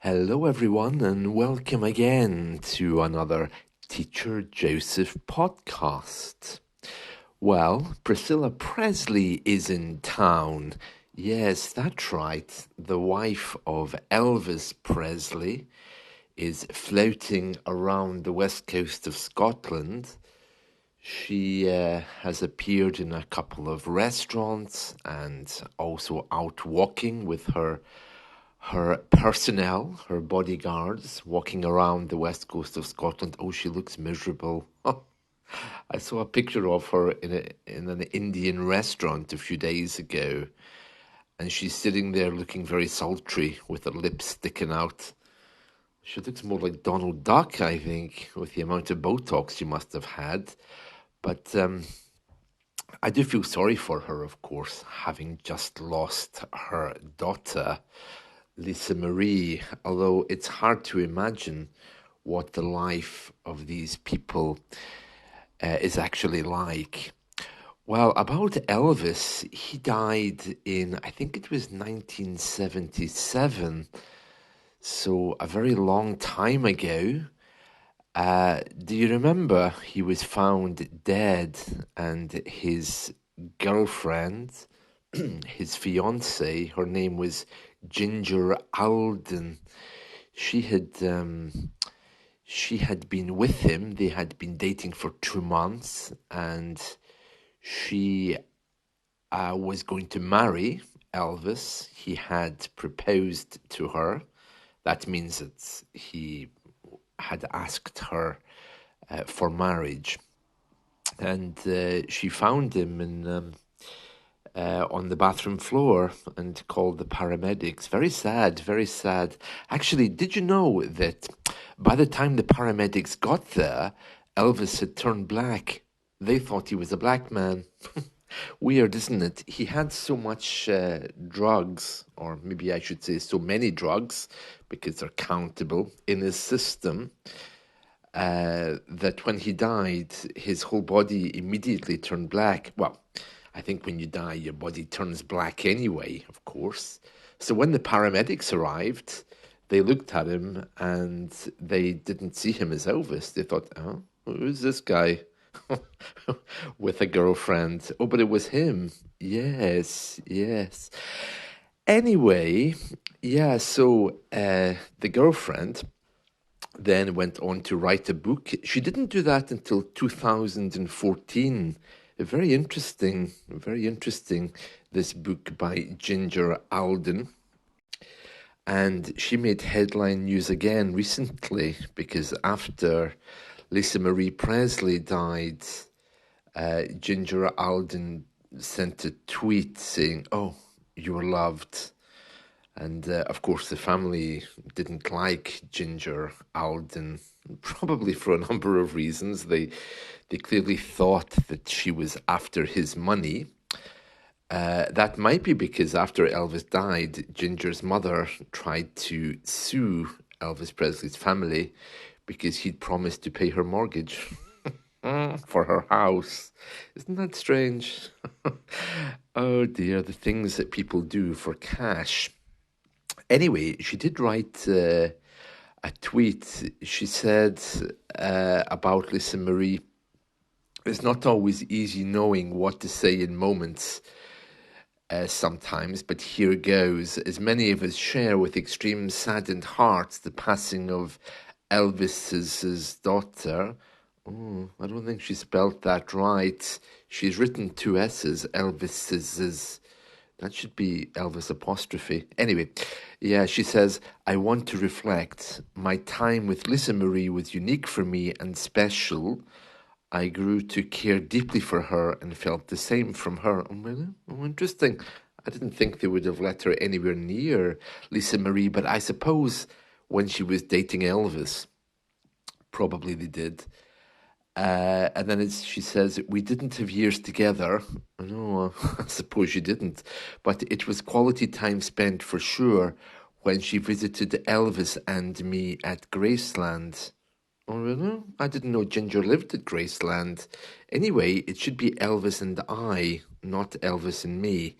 Hello, everyone, and welcome again to another Teacher Joseph podcast. Well, Priscilla Presley is in town. Yes, that's right. The wife of Elvis Presley is floating around the west coast of Scotland. She has appeared in a couple of restaurants and also out walking with her personnel, her bodyguards, walking around the west coast of Scotland. Oh, she looks miserable. I saw a picture of her in an Indian restaurant a few days ago, and she's sitting there looking very sultry with her lips sticking out. She looks more like Donald Duck, I think, with the amount of Botox she must have had. But I do feel sorry for her, of course, having just lost her daughter, Lisa Marie, although it's hard to imagine what the life of these people is actually like. Well, about Elvis, he died in, I think it was 1977, so a very long time ago. Do you remember he was found dead and his girlfriend, his fiancée, her name was Ginger Alden. She had been with him. They had been dating for 2 months, and she was going to marry Elvis. He had proposed to her. That means that he had asked her for marriage, and she found him on the bathroom floor and called the paramedics. Very sad, very sad. Actually, did you know that by the time the paramedics got there, Elvis had turned black? They thought he was a black man. Weird, isn't it? He had so much drugs, or maybe I should say so many drugs, because they're countable, in his system, that when he died, his whole body immediately turned black. Well, I think when you die, your body turns black anyway, of course. So when the paramedics arrived, they looked at him and they didn't see him as Elvis. They thought, oh, who's this guy with a girlfriend? Oh, but it was him. Yes, yes. Anyway, yeah, so the girlfriend then went on to write a book. She didn't do that until 2014. Very interesting, this book by Ginger Alden. And she made headline news again recently because after Lisa Marie Presley died, Ginger Alden sent a tweet saying, "Oh, you were loved." And of course, the family didn't like Ginger Alden, probably for a number of reasons. They clearly thought that she was after his money. That might be because after Elvis died, Ginger's mother tried to sue Elvis Presley's family because he'd promised to pay her mortgage for her house. Isn't that strange? Oh dear, the things that people do for cash. Anyway, she did write a tweet. She said about Lisa Marie, it's not always easy knowing what to say in moments sometimes, but here goes. As many of us share with extreme saddened hearts the passing of Elvis's daughter. Oh, I don't think she spelled that right. She's written two S's, Elvis's. That should be Elvis apostrophe. Anyway, yeah, she says, I want to reflect. My time with Lisa Marie was unique for me and special. I grew to care deeply for her and felt the same from her. Oh, really? Oh, interesting. I didn't think they would have let her anywhere near Lisa Marie, but I suppose when she was dating Elvis, probably they did. And then she says, we didn't have years together. No, I suppose you didn't. But it was quality time spent for sure when she visited Elvis and me at Graceland. Oh, really? I didn't know Ginger lived at Graceland. Anyway, it should be Elvis and I, not Elvis and me.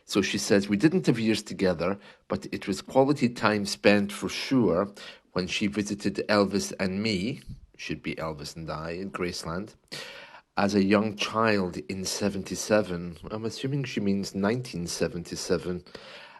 So she says, we didn't have years together, but it was quality time spent for sure when she visited Elvis and me, should be Elvis and I, in Graceland, as a young child in 77. I'm assuming she means 1977,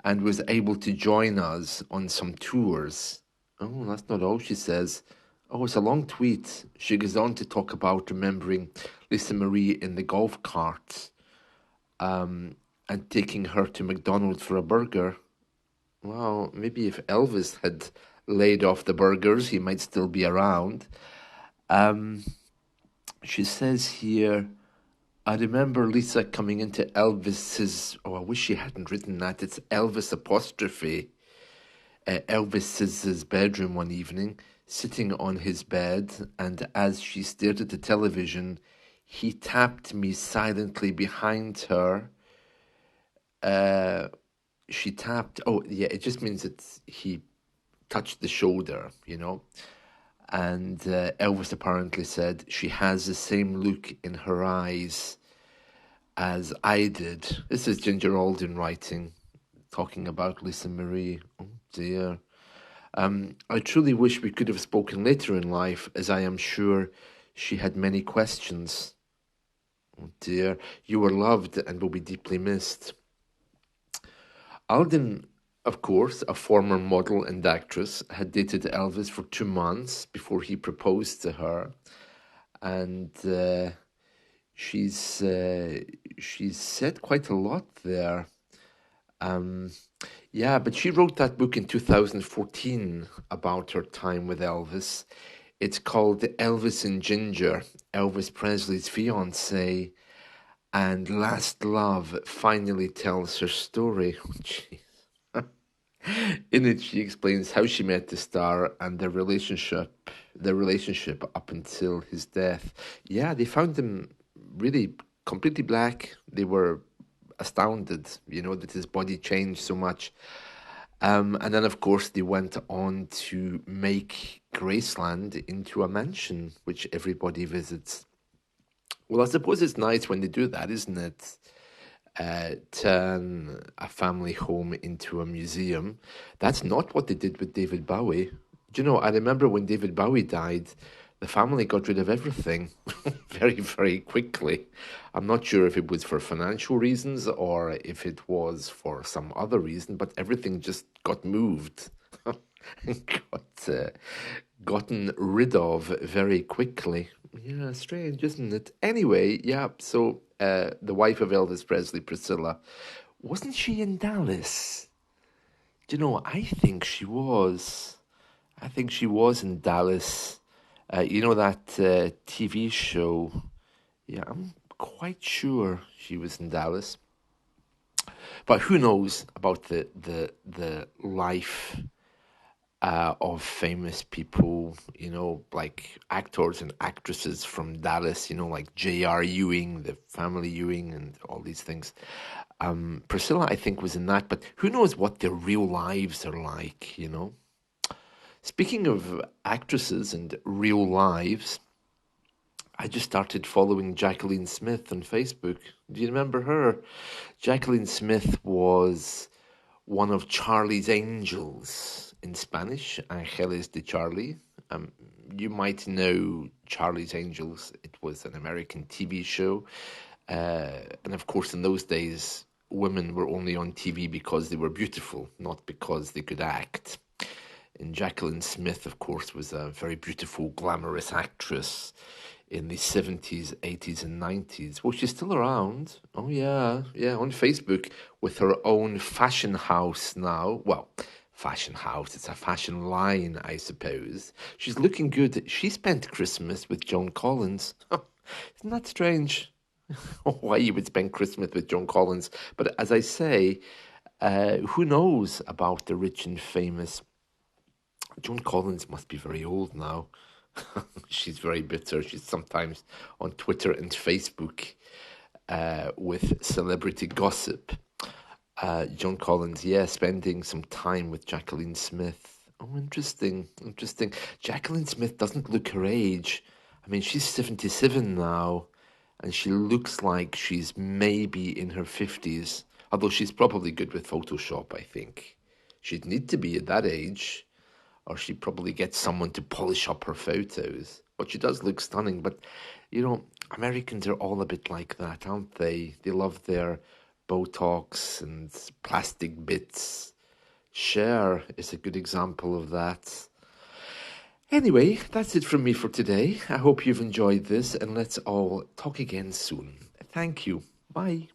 and was able to join us on some tours. Oh, that's not all she says. Oh, it's a long tweet. She goes on to talk about remembering Lisa Marie in the golf cart, and taking her to McDonald's for a burger. Well, maybe if Elvis had laid off the burgers, he might still be around. She says here, I remember Lisa coming into Elvis's, oh, I wish she hadn't written that. It's Elvis apostrophe. Elvis's bedroom one evening, sitting on his bed, and as she stared at the television, he tapped me silently behind her. She tapped, oh, yeah, it just means that he touched the shoulder, you know. And Elvis apparently said, she has the same look in her eyes as I did. This is Ginger Alden writing, talking about Lisa Marie. Oh dear. I truly wish we could have spoken later in life, as I am sure she had many questions. Oh dear. You were loved and will be deeply missed. Alden, of course, a former model and actress, had dated Elvis for 2 months before he proposed to her, and she's said quite a lot there. Yeah, but she wrote that book in 2014 about her time with Elvis. It's called Elvis and Ginger, Elvis Presley's fiancée, and Last Love finally tells her story. Oh, jeez. In it, she explains how she met the star and their relationship up until his death. Yeah, they found him really completely black. They were astounded, you know, that his body changed so much. And then, of course, they went on to make Graceland into a mansion, which everybody visits. Well, I suppose it's nice when they do that, isn't it? Turn a family home into a museum. That's not what they did with David Bowie. Do you know, I remember when David Bowie died, the family got rid of everything very, very quickly. I'm not sure if it was for financial reasons or if it was for some other reason, but everything just got moved and gotten rid of very quickly. Yeah, strange, isn't it? Anyway, yeah, so the wife of Elvis Presley, Priscilla, wasn't she in Dallas? Do you know, I think she was. I think she was in Dallas. You know that TV show? Yeah, I'm quite sure she was in Dallas. But who knows about the life of famous people, you know, like actors and actresses from Dallas, you know, like J.R. Ewing, the family Ewing, and all these things. Priscilla, I think, was in that, but who knows what their real lives are like, you know? Speaking of actresses and real lives, I just started following Jacqueline Smith on Facebook. Do you remember her? Jacqueline Smith was one of Charlie's Angels in Spanish, Ángeles de Charlie. You might know Charlie's Angels. It was an American TV show. And of course, in those days, women were only on TV because they were beautiful, not because they could act. And Jacqueline Smith, of course, was a very beautiful, glamorous actress in the 70s, 80s, and 90s. Well, she's still around. Oh, yeah, on Facebook with her own fashion house now. Well, fashion house, it's a fashion line, I suppose. She's looking good. She spent Christmas with Joan Collins. Isn't that strange? Why you would spend Christmas with Joan Collins. But as I say, who knows about the rich and famous? Joan Collins must be very old now. She's very bitter. She's sometimes on Twitter and Facebook with celebrity gossip. Joan Collins, yeah, spending some time with Jacqueline Smith. Oh, interesting. Jacqueline Smith doesn't look her age. I mean, she's 77 now, and she looks like she's maybe in her 50s. Although she's probably good with Photoshop, I think. She'd need to be at that age, or she'd probably get someone to polish up her photos. But she does look stunning. But, Americans are all a bit like that, aren't they? They love their Botox and plastic bits. Cher is a good example of that. Anyway, that's it from me for today. I hope you've enjoyed this, and let's all talk again soon. Thank you. Bye.